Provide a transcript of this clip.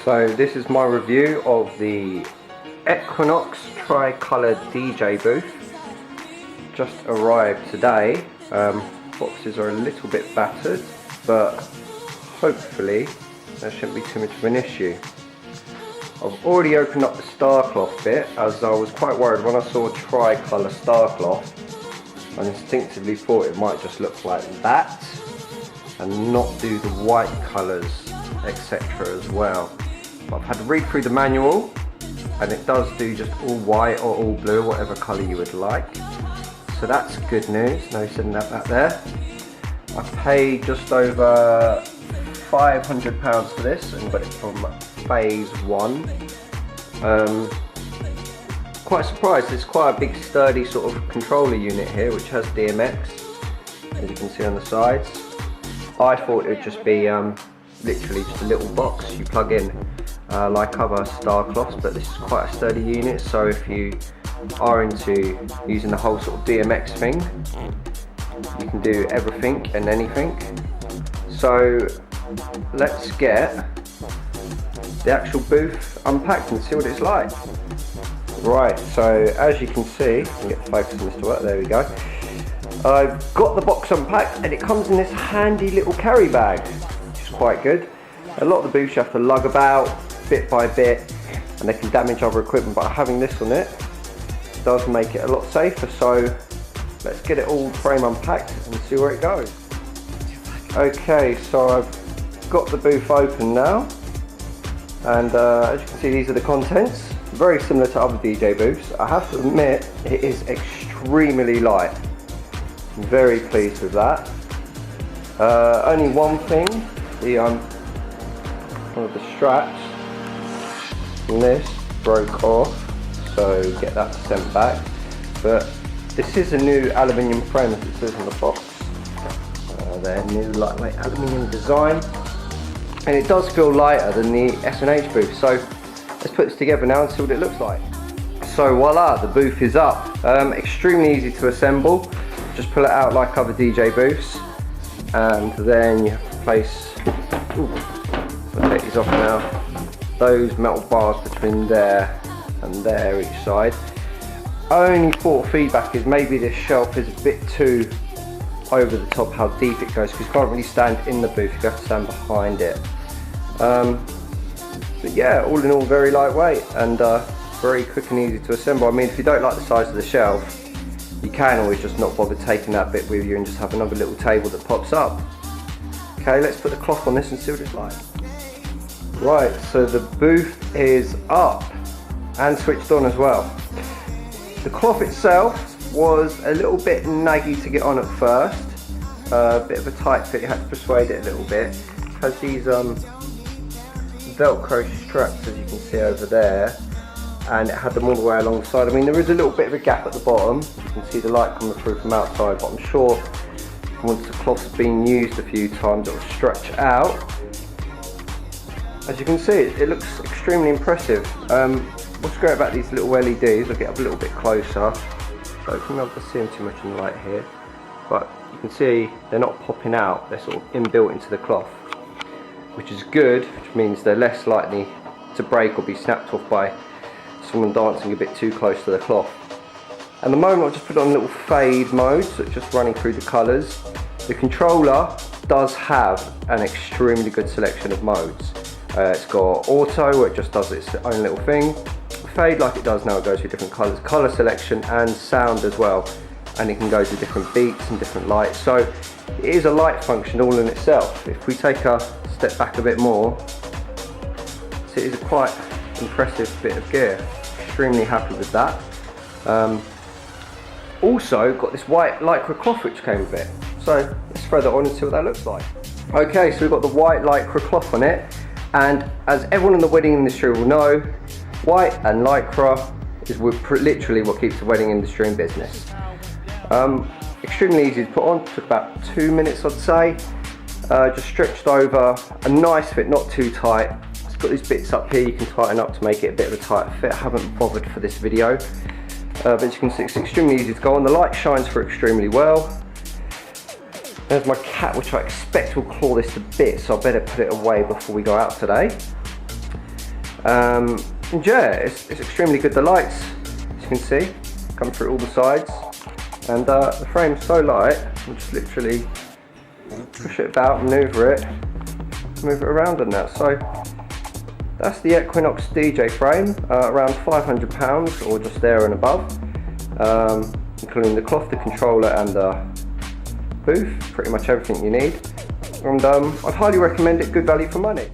So this is my review of the Equinox tri-coloured DJ booth. Just arrived today. Boxes are a little bit battered, but hopefully there shouldn't be too much of an issue. I've already opened up the starcloth bit, as I was quite worried when I saw tri-colour starcloth. I instinctively thought it might just look like that and not do the white colours, etc. as well. But I've had to read through the manual, and it does do just all white or all blue, whatever colour you would like. So that's good news. No sending that back there. I paid just over £500 for this and got it from phase 1. Quite surprised, it's quite a big sturdy sort of controller unit here which has DMX, as you can see on the sides. I thought it would just be literally just a little box you plug in like other starcloths, but this is quite a sturdy unit, so if you are into using the whole sort of DMX thing, you can do everything and anything. So let's get the actual booth unpacked and see what it's like. Right, so as you can see, I can get the focus on this to work, there we go. I've got the box unpacked and it comes in this handy little carry bag, which is quite good. A lot of the booths you have to lug about bit by bit and they can damage other equipment, but having this on it does make it a lot safer. So let's get it all frame unpacked and see where it goes. Okay, so I've got the booth open now, and as you can see, these are the contents. Very similar to other DJ booths. I have to admit, it is extremely light. I'm very pleased with that. Only one thing, one of the straps from this broke off, so get that sent back. But this is a new aluminium frame, as it says on the box. Their new lightweight aluminium design, and it does feel lighter than the S&H booth. So let's put this together now and see what it looks like. So voila, the booth is up. Extremely easy to assemble. Just pull it out like other DJ booths, and then you have to place, I'll take these off now, those metal bars between there and there each side. Only thought feedback is maybe this shelf is a bit too over the top how deep it goes, because you can't really stand in the booth, you have to stand behind it. But yeah, all in all very lightweight and very quick and easy to assemble. I mean, if you don't like the size of the shelf, you can always just not bother taking that bit with you and just have another little table that pops up. Okay, let's put the cloth on this and see what it's like. Right, so the booth is up and switched on as well. The cloth itself was a little bit naggy to get on at first. A bit of a tight fit, you had to persuade it a little bit. It has these Velcro straps, as you can see over there, and it had them all the way alongside. I mean, there is a little bit of a gap at the bottom. You can see the light coming through from outside, but I'm sure once the cloth's been used a few times, it will stretch out. As you can see, it looks extremely impressive. What's great about these little LEDs, I'll get up a little bit closer. I don't think I'm seeing too much in the light here, but you can see they're not popping out, they're sort of inbuilt into the cloth, which is good, which means they're less likely to break or be snapped off by someone dancing a bit too close to the cloth. At the moment I've just put on a little fade mode, so it's just running through the colours. The controller does have an extremely good selection of modes. It's got auto, where it just does its own little thing. Fade, like it does now, it goes through different colours, colour selection and sound as well, and it can go to different beats and different lights. So it is a light function all in itself. If we take a step back a bit more, so it is a quite impressive bit of gear. Extremely happy with that. Also got this white lycra cloth which came with it, so let's throw that on and see what that looks like. Okay, so we've got the white lycra cloth on it, and as everyone in the wedding industry will know, white and lycra is literally what keeps the wedding industry in business. Extremely easy to put on, took about 2 minutes I'd say. Just stretched over, a nice fit, not too tight. It's got these bits up here you can tighten up to make it a bit of a tighter fit. I haven't bothered for this video, but as you can see, it's extremely easy to go on. The light shines through extremely well. There's my cat, which I expect will claw this to bits, so I better put it away before we go out today. And yeah, it's extremely good. The lights, as you can see, come through all the sides, and the frame's so light, you just literally push it about, maneuver it, move it around and that. So that's the Equinox DJ frame, around £500 or just there and above, including the cloth, the controller and the booth, pretty much everything you need. And I'd highly recommend it, good value for money.